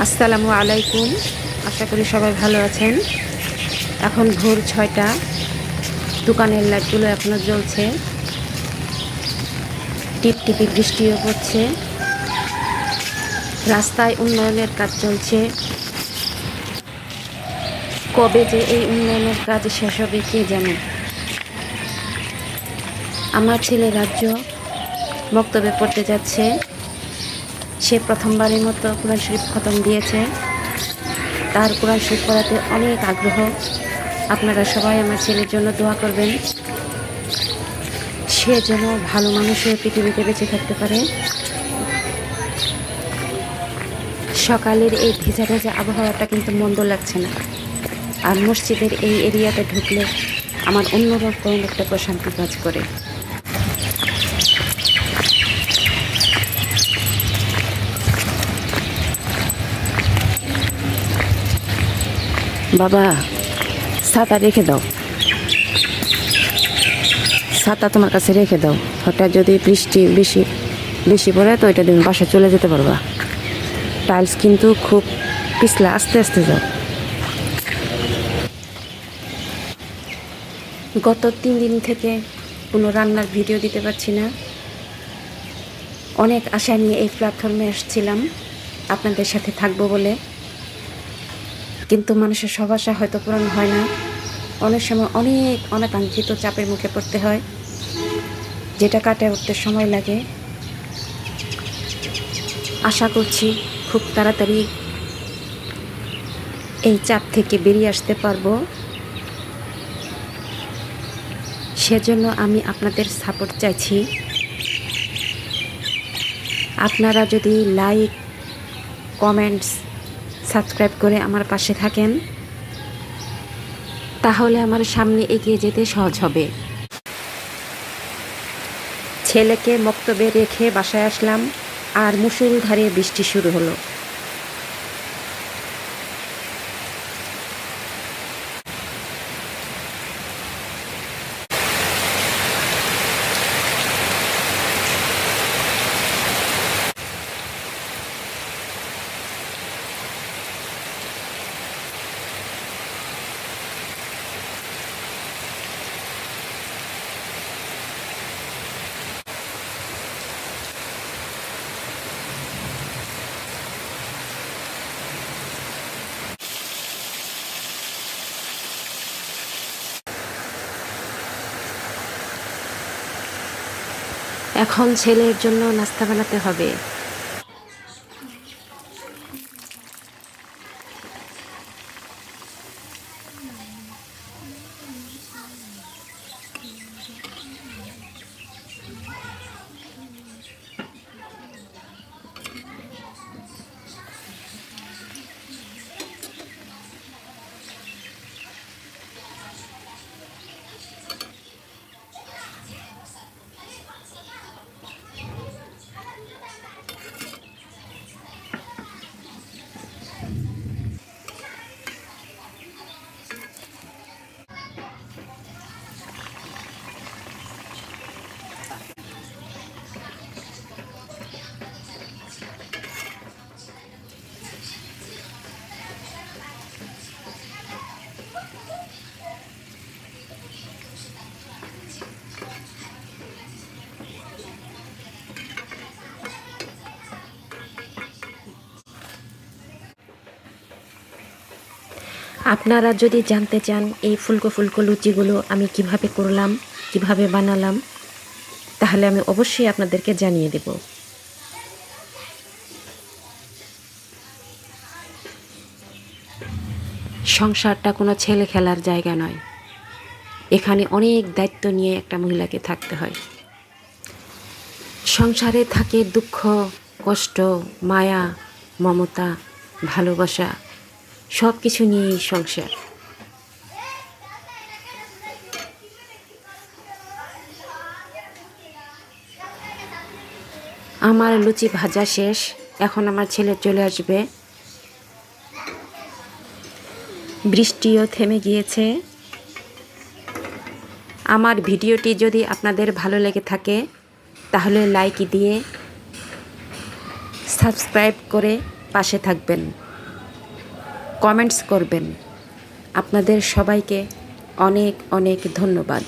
আসসালামু আলাইকুম। আশা করি সবাই ভালো আছেন। এখন ভোর 6টা, দোকানের লাইটগুলো এখনও জ্বলছে, টিপটিপি বৃষ্টিও পড়ছে, রাস্তায় উন্নয়নের কাজ চলছে। কবে যে এই উন্নয়নের কাজ শেষ হবে কে জানে। আমার ছেলে রাজ্য বক্তব্যে পড়তে যাচ্ছে। সে প্রথমবারের মতো কোরআন শরীফ খতম দিয়েছে। তার কোরআন শরীফ পড়াতে অনেক আগ্রহ। আপনারা সবাই আমার ছেলের জন্য দোয়া করবেন, সে যেন ভালো মানুষ হয়ে পৃথিবীতে বেঁচে থাকতে পারে। সকালের এই ভেজা ভেজা আবহাওয়াটা কিন্তু মন্দ লাগছে না। আর মসজিদের এই এরিয়াতে ঢুকলে আমার অন্যরকম একটা প্রশান্তি কাজ করে। বাবা, ছাতা রেখে দাও, ছাতা তোমার কাছে রেখে দাও। হঠাৎ যদি বৃষ্টি বেশি বেশি পড়ে তো এটা তুমি বাসায় চলে যেতে পারবা। টাইলস কিন্তু খুব পিছলা, আস্তে আস্তে যাও। গত 3 দিন থেকে কোনো রান্নার ভিডিও দিতে পারছি না। অনেক আশা নিয়ে এই প্ল্যাটফর্মে আসছিলাম আপনাদের সাথে থাকবো বলে, কিন্তু মানুষের সব আশা হয়তো পূরণ হয় না। অনেক সময় অনেক অনাকাঙ্ক্ষিত চাপের মুখে পড়তে হয়, যেটা কাটিয়ে উঠতে সময় লাগে। আশা করছি খুব তাড়াতাড়ি এই চাপ থেকে বেরিয়ে আসতে পারবো। সেজন্য আমি আপনাদের সাপোর্ট চাইছি। আপনারা যদি লাইক, কমেন্টস, সাবস্ক্রাইব করে আমার পাশে থাকেন, তাহলে আমার সামনে এগিয়ে যেতে সহজ হবে। ছেলেকে বক্তব্যে রেখে বাসায় আসলাম, আর মুষলধারে বৃষ্টি শুরু হলো। এখন ছেলের জন্য নাস্তা বানাতে হবে। আপনারা যদি জানতে চান এই ফুলকো ফুলকো লুচিগুলো আমি কিভাবে করলাম, কিভাবে বানালাম, তাহলে আমি অবশ্যই আপনাদেরকে জানিয়ে দেব। সংসারটা কোনো ছেলে খেলার জায়গা নয়। এখানে অনেক দায়িত্ব নিয়ে একটা মহিলাকে থাকতে হয়। সংসারে থাকে দুঃখ, কষ্ট, মায়া, মমতা, ভালোবাসা, সব কিছু নিয়েই সংসার। আমার লুচি ভাজা শেষ, এখন আমার ছেলে চলে আসবে। বৃষ্টিও থেমে গিয়েছে। আমার ভিডিওটি যদি আপনাদের ভালো লেগে থাকে তাহলে লাইক দিয়ে সাবস্ক্রাইব করে পাশে থাকবেন। কমেন্টস করবেন। আপনাদের সবাইকে অনেক অনেক ধন্যবাদ।